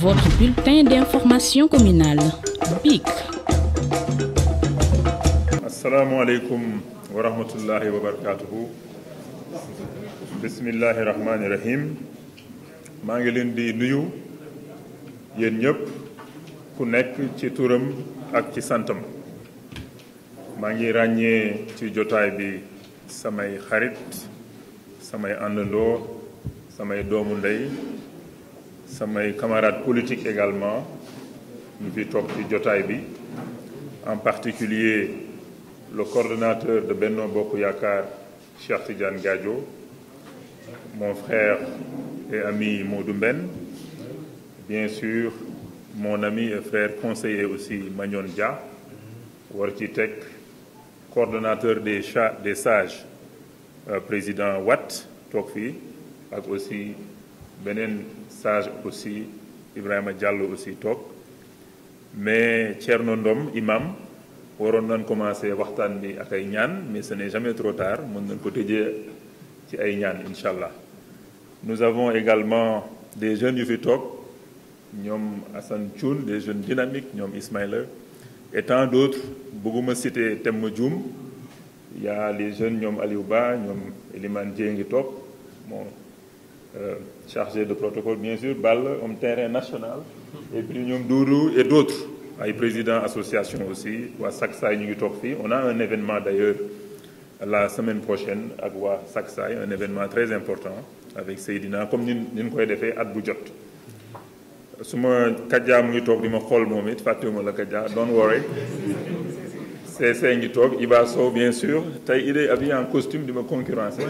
Votre bulletin d'information communale, BIC. Assalamu alaikum wa rahmatullahi wa barakatuhu. Bismillahi rahmani rahim. maa ngi leen di nuyu yéen ñëpp ku nekk ci turam ak ci santam. maa ngi ràññee ci jotaay bi samay xarit samay àndandoo samay doomu ndey samay camarades politiques également ñu fi toog ci jotaay bi, en particulier le coordonnateur de Benno Bokk Yaakaar Cheikh Tidiane Gadio, mon frère et ami Modou Mben, bien sûr mon ami et frère conseiller aussi Magnon Dia, war ci teg coordonnateur des sages président Watt toog fii ak aussi beneen sage aussi Ibrahima Diallo aussi toog, mais Thierno Ndom imam waroon nañ commencé waxtaan bi ak ay ñaan, mais ce n'est jamais trop tard, mën nañ ko tëjee ci ay ñaan incha allah. Nous avons également des jeunes yu fi toog, ñoom Assane Thioune, des jeunes dynamiques, ñoom Ismaïla et tant d'autres. Bëgguma citer Temma Dioum, il y a les jeunes ñoom Aliou Ba, ñoom Elimane Dieng ngi toog, mon chargé de protocole bien sûr, Ball, homme terrain national, et puis ñoom Doudou et d'autres, ay président association aussi, waa Saksaay ñu ngi toog fii. On a un événement d'ailleurs la semaine prochaine ak waa Saksaay, un événement très important avec Seydina, comme ni koy defee at bu jot. Suma Kadja mu ngi toog di ma xool moom it, fàttewuma la Kadja, don't worry. CC ngi toog, Iba Sow bien sûr, tey il est habillé en costume di ma concurrencer,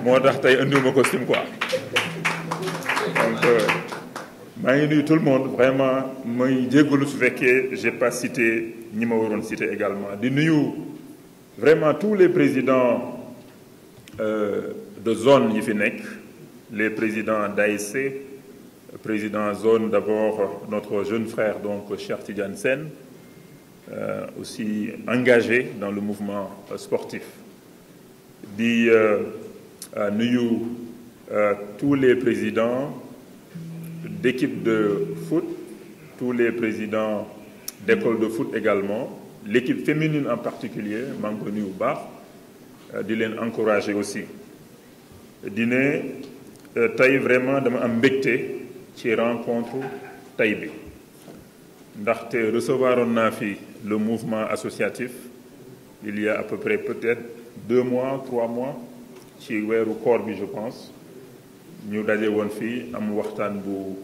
moo tax tey indiwuma costume quoi. Donc maa ngi nuyu tout le monde, vraiment may jéggalu su fekkee j'ai pas cité ñi ma waroon cité également. Di nuyu vraiment tous les présidents de zone yi fi nekk, les présidents d'ASC, président zone d'abord notre jeune frère donc Cheikh Tidiane Sène, aussi engagé dans le mouvement sportif. Di nuyu tous les présidents d'équipe de foot, tous les présidents d'école de foot également, l'équipe féminine en particulier, maa ngi ko nuyu bu baax, di leen encourager aussi. Di ne tey vraiment dama am mbégte ci rencontre tey bi, ndaxte recevoir oon naa fi le mouvement associatif il y a à peu près peut-être 2 mois 3 mois ci weeru koor bi je pense. Ñu daje woon fii am waxtaan bu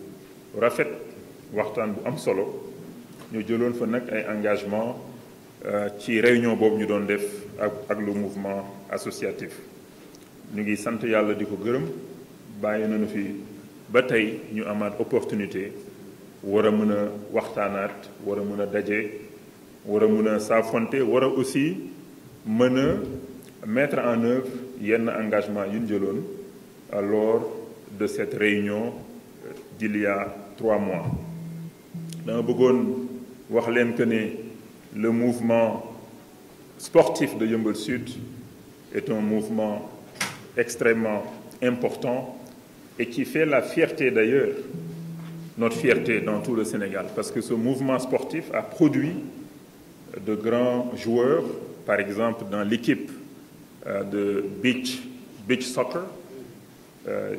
rafet, waxtaan bu am solo. ñu jëloon fa nag ay engagement ci réunion boobu ñu doon def ak le mouvement associatif. ñu ngi sant yàlla di ko gërëm, bàyyi nañu fi ba tey ñu amaat opportunité war a mën a waxtaanaat, war a mën a daje, war a mën a saafonte, war a aussi mën a mettre en œuvre yenn engagement yu ñu jëloon lors de cette réunion d'il y a 3 mois. dama bëggoon wax leen que ne le mouvement sportif de Yeumbeul Sud est un mouvement extrêmement important et qui fait la fierté d'ailleurs, notre fierté dans tout le Sénégal, parce que ce mouvement sportif a produit de grands joueurs, par exemple dans l'équipe de beach soccer.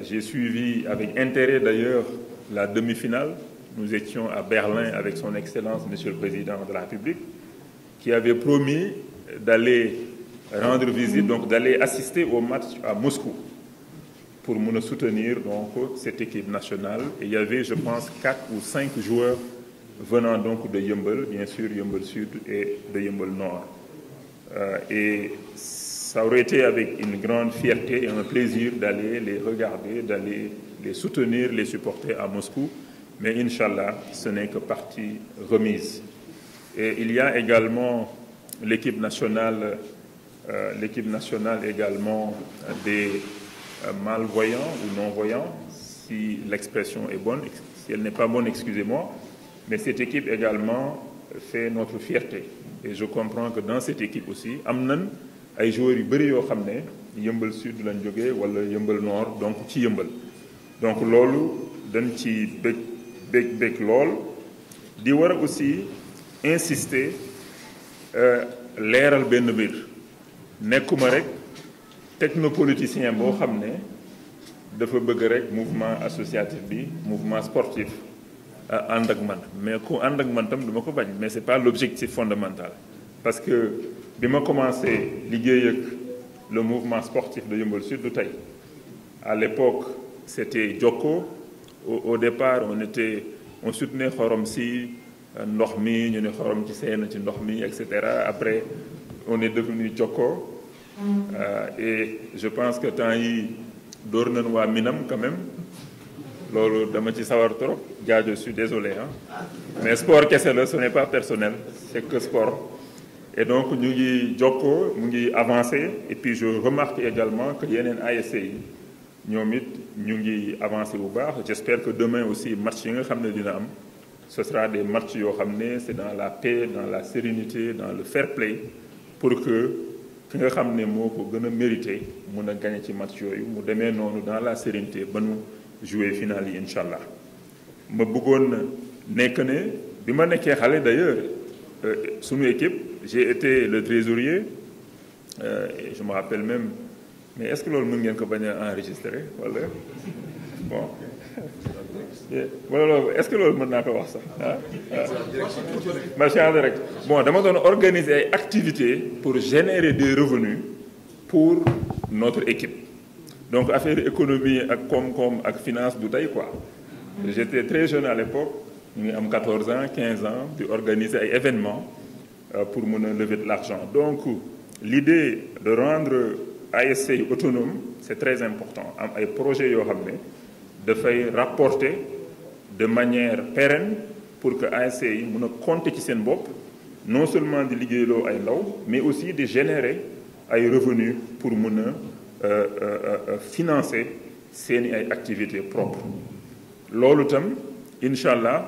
J'ai suivi avec intérêt d'ailleurs la demi-finale. Nous étions à Berlin avec son Excellence Monsieur le Président de la République, qui avait promis d'aller rendre visite, donc d'aller assister au match à Moscou pour mën a soutenir donc cette équipe nationale. Et il y avait, je pense, 4 ou 5 joueurs venant donc de Yeumbeul, bien sûr Yeumbeul Sud et de Yeumbeul Nord. Et ça aurait été avec une grande fierté et un plaisir d'aller les regarder, d'aller les soutenir, les supporter à Moscou. Mais Inch'Allah, ce n'est que partie remise. Et il y a également l'équipe nationale également des malvoyants ou non-voyants, si l'expression est bonne. Si elle n'est pas bonne, excusez-moi. Mais cette équipe également fait notre fierté. Et je comprends que dans cette équipe aussi, am nañ ay joueurs yu bëri yoo xam ne Yeumbeul Sud lañ jógee wala Yeumbeul Nord, donc ci Yeumbeul. Donc loolu dañ ci bëgg bég lool di war a aussi insister leeral benn mbir nekkuma rek technopoliticien boo xam ne dafa bëgg rek mouvement associatif bi mouvement sportif ànd ak man mais ku ànd ak man tam duma ko bañ mais c'est pas l'objectif fondamental parce que bi ma commencé liggéey ak le mouvement sportif de Yeumbeul Sud du tey à l'époque c'était Jokko au départ on soutenait xorom si ndox mi ñu ne xorom ci seen ci ndox mi et cetera après on est devenu Jokko et je pense que temps yi dóor nañ waa Minam quand même loolu dama ci sawar trop jaajo je suis désolé mais sport kese la ce n'est pas personnel c'est que sport et donc ñu ngi jokkoo mu ngi avancé et puis je remarque également que yeneen ASC yi ñoom it ñu ngi avancé bu baax j'espère que demain aussi match yi nga xam ne dina am ce sera des matchs yoo xam ne c'est dans la paix dans la sérénité dans le fair play pour que ki nga xam ne moo ko gën a mérité mun a gagner ci match yooyu mu demee noonu dans la sérénité ba nu jouer finale yi incha allah ma bëggoon nekk ne bi ma nekkee xale d'ailleurs sunu équipe j'ai été le trésorier et je me rappelle même mais est-ce que loolu mën ngeen ko bañ a enregistrer wala bon wala loolu est-ce que loolu mën naa ko wax sax ma changé rek bon dama doon organiser ay activités pour générer des revenus pour notre équipe donc affaire économie ak koom-koom ak finance du tey quoi j'étais très jeune à l'époque ñu ngi am 14 ans 15 ans di organiser ay événements pour mën a lever de l'argent donc l'idée de rendre ASC autonome c'est très important am ay projets yoo xam ne dafay rapporter de manière pérenne pour que ASC yi mën a compter ci seen bopp non seulement di liggéeyloo ay ndaw mais aussi di générer ay revenus pour mën a financer seeni ay activités propres loolu tam incha allah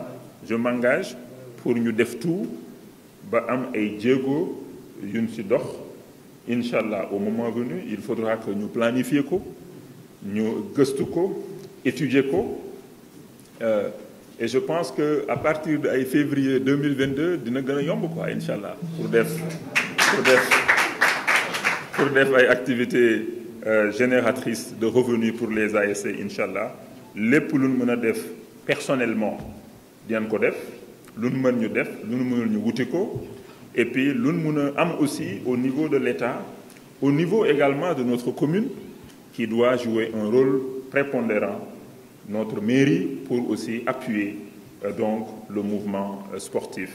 je m'engage pour ñu def tout ba am ay jéego yuñ ci dox incha allah au moment venu il faudra que ñu planifier ko ñu gëstu ko étudier ko et je pense que à partir de ay février 2022 dina gën a yomb quoi incha allah pour def ay activités génératrices de revenus pour les ASC incha allah lépp lu ñu mën a def personnellement dinañ ko def lu ñu mën ñu def lu ñu mënul ñu wuti ko et puis lu ñu mën a am aussi au niveau de l'État au niveau également de notre commune qui doit jouer un rôle prépondérant notre mairie pour aussi appuyer donc le mouvement sportif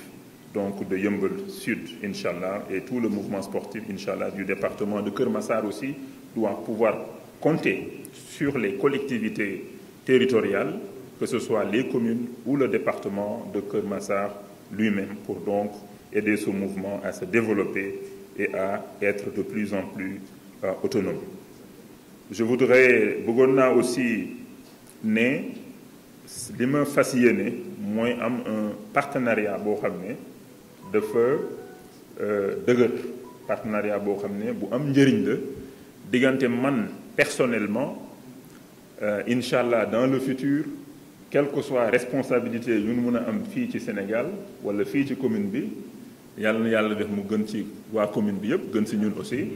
donc de Yeumbeul Sud inchallah et tout le mouvement sportif inchallah du département de Keur Massar aussi doit pouvoir compter sur les collectivités territoriales que ce soit les communes ou le département de Keur Massar lui-même pour donc aider ce mouvement à se développer et à être de plus en plus autonome. Je voudrais bëggoon naa aussi ne li ma fas yéene mooy am un partenariat boo xam ne dafa dëgër partenariat boo xam ne bu am njëriñ la diggante man personnellement incha allah dans le futur quelle que soit responsabilité yu ñu mën a am fii ci Sénégal wala fii ci commune bi yàlla na yàlla def mu gën ci waa commune bi yëpp gën ci ñun aussi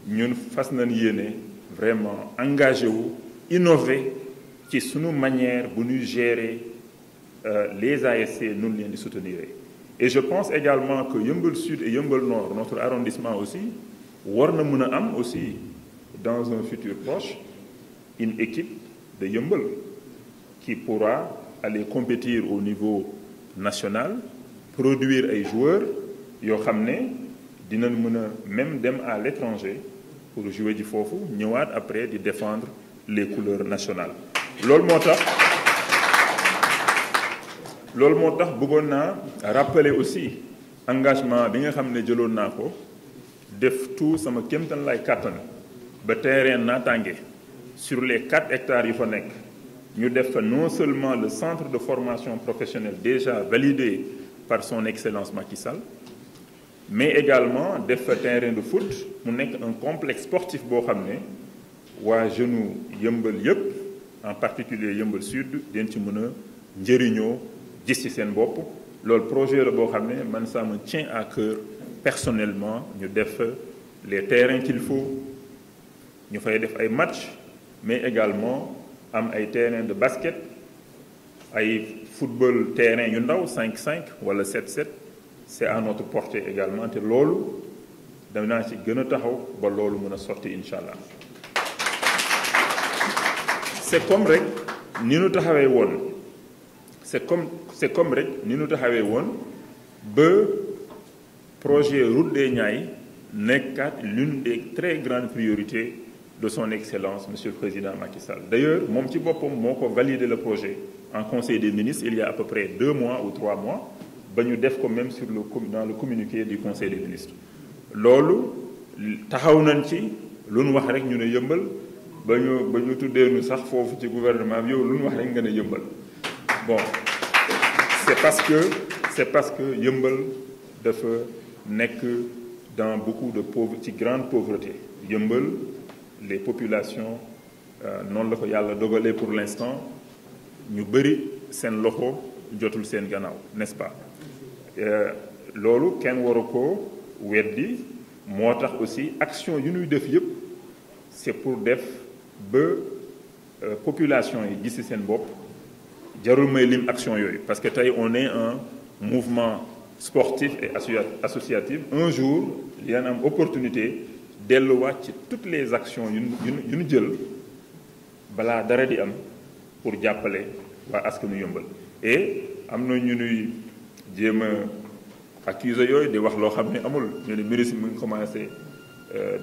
ñun fas nañ yéene vraiment engagé wu innover ci sunu manière bu ñuy gérer les ASC nun leen di soutenir et je pense également que Yeumbeul Sud et Yeumbeul Nord notre arrondissement aussi war na mën a am aussi dans un futur proche une équipe de Yeumbeul qui pourra aller compétir au niveau national produire ay joueurs yoo xam ne dinañ mën a même dem à l'étranger pour jouer ji foofu ñëwaat après di défendre les couleurs nationales loolu moo tax bëggoon naa rappeler aussi engagement bi nga xam ne jëloon naa ko def tout sama kéemtan lay kàttan ba terrain naataange sur les 4 hectares yu fa nekk ñu def fa non seulement le centre de formation professionnelle déjà validé par son excellence Macky Sall mais également def fa terrain de foot mu nekk un complexe sportif boo xam ne waa jeune Yeumbeul yëpp en particulier Yeumbeul Sud den ci mën a njëriñoo gis ci seen bopp loolu projet la boo xam ne man ça me tient à cœur personnellement ñu def les terrains qu'il faut ñu fay def ay match mais également am ay terrain de basket ay football terrain yu ndaw 5-5 wala 7-7 c'est à notre portée également te loolu danaa ci gën a taxaw ba loolu mën a sotti incha allah c'est comme rek ni nu taxawee woon c'est comme rek ni nu taxawee woon ba projet route des Niayes nekkaat l'une des très grandes priorités de son excellence monsieur le président Macky Sall d'ailleurs moom ci boppam moo ko validé le projet en conseil des ministres il y a à peu près 2 mois ou 3 mois ba ñu def ko même dans le communiqué du conseil des ministres loolu taxaw nañ ci lu nu wax rek ñu ne yëmbal ba ñu tuddee nu sax foofu ci gouvernement bi yow lu nu wax rek nga ne yëmbal bon c'est parce que yëmbal dafa nekk dans beaucoup de ci grande pauvreté yëmbal les populations noonu la ko yàlla dogalee pour l'instant ñu bëri seen loxo jotul seen gannaaw n'est-ce pas loolu kenn waru ko weddi moo tax aussi action yu ñuy def yëpp c'est pour def ba population yi gis ci seen bopp jarul may lim action yooyu parce que tey on est un mouvement sportif et associatif un jour yéen am opportunité delluwaat ci toutes les actions yu ñu jël balaa dara di am pour jàppale waa askanu yëmbal et am na ñu nuy jéem a accusé yooyu di wax loo xam ne amul ñu ne ministre mu ngi commencé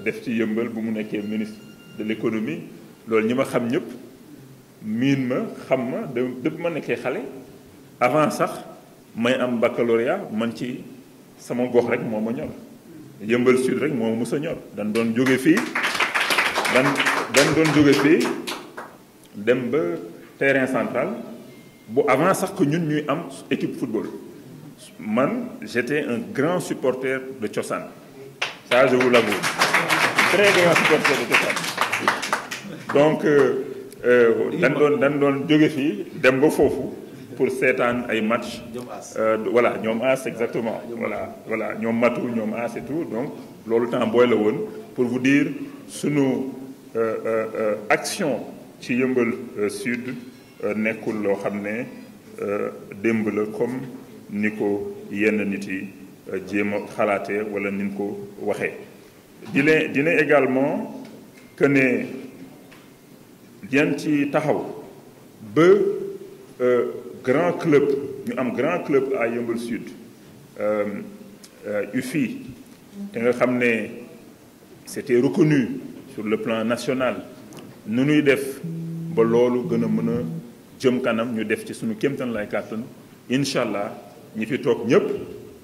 def ci yëmbal bu mu nekkee ministre de l'économie loolu ñi ma xam ñëpp miin ma xam ma depuis ma nekkee xale avant sax may am baccalauréat man ci sama gox rek moo ma ñor yëmbal sud rek moo mës a ñor dañ doon jóge fii dem ba terrain central bu avant sax que ñun ñuy am équipe football man j'étais un grand supporter de Cosaan ça je vous l'avoue très grand supporter de Cosaan donc dañ doon jóge fii dem ba foofu pour seetaan ay match voilà ñoom as exactement voilà ñoom matu ñoom as et tout donc loolu temps booy la woon pour vous dire sunu action ci yëmbal sud nekkul loo xam ne démb la comme ni ko yenn nit yi jéem a xalaatee wala ni ko waxee dina également que ne yan ci taxaw ba grand club ñu am grand club à Yeumbeul Sud UFI te nga xam ne c'était reconnu sur le plan national nu ñuy def ba loolu gën a mën a jëm kanam ñu def ci suñu kéemtan lay kàttan incha allah ñi fi toog ñëpp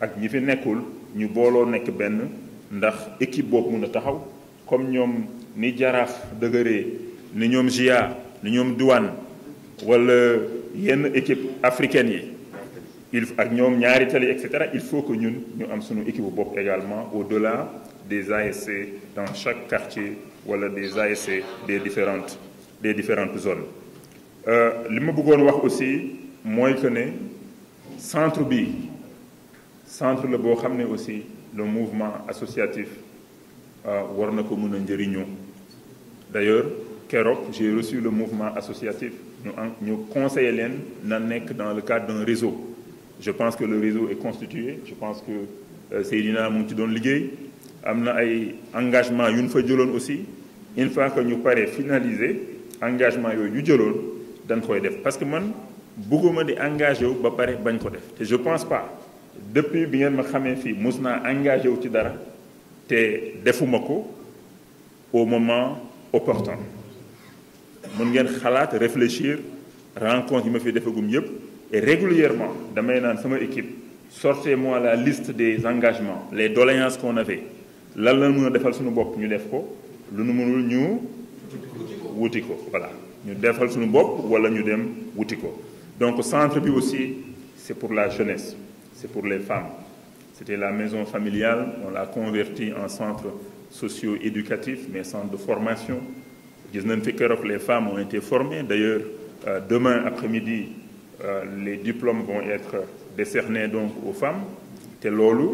ak ñi fi nekkul ñu booloo nekk benn ndax équipe boobu mën a taxaw comme ñoom ni Jaraaf dëgëree ni ñoom GIA ni ñoom Douane wala yenn équipe africaine yi ak ñoom ñaari tali et cetera il faut que ñun ñu am suñu équipe bopp également au-delà des ASC dans chaque quartier wala des ASC des différentes zones li ma bëggoon wax aussi mooy que ne centre la boo xam ne aussi le mouvement associatif war na ko mën a njëriñoo d'ailleurs keroog j'ai reçu le mouvement associatif ñu conseiller leen na nekk dans le cadre d'un réseau je pense que le réseau est constitué je pense que Seydina mu ngi ci doon liggéey am na ay engagement yu ñu fa jëloon aussi une fois que ñu paree finaliser engagement yooyu ñu jëloon dañ koy def parce que man bëgguma di engagé wu ba pare bañ ko def te je pense pas depuis bi ngeen ma xamee fii mus naa engagé wu ci dara te defuma ko au moment opportun mën ngeen xalaat réfléchir rencontre yi ma fi defagum yépp et régulièrement damay naan sama équipe sortez-moi la liste des engagements les doléances qu'on avait lan la mën a defal suñu bopp ñu def ko lu nu mënul ñu wuti ko voilà ñu defal suñu bopp wala ñu dem wuti ko donc centre bi aussi c'est pour la jeunesse c'est pour les femmes c'était la maison familiale on l'a converti en centre socio-éducatif mais centre de formation gis nañ fi keroog les femmes ont été formées d'ailleurs demain après-midi les diplômes vont être décernés donc aux femmes te loolu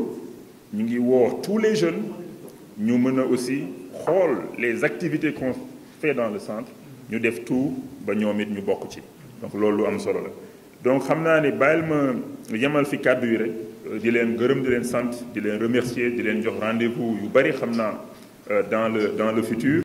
ñu ngi woo tous les jeunes ñu mën a aussi xool les activités qu'on fait dans le centre ñu def tout ba ñoom it ñu bokk ci donc loolu lu am solo la donc xam naa ne bàyyil ma yemal fi kàddu yi rek di leen gërëm di leen sant di leen remercier di leen jox rendez-vous yu bari xam naa dans le futur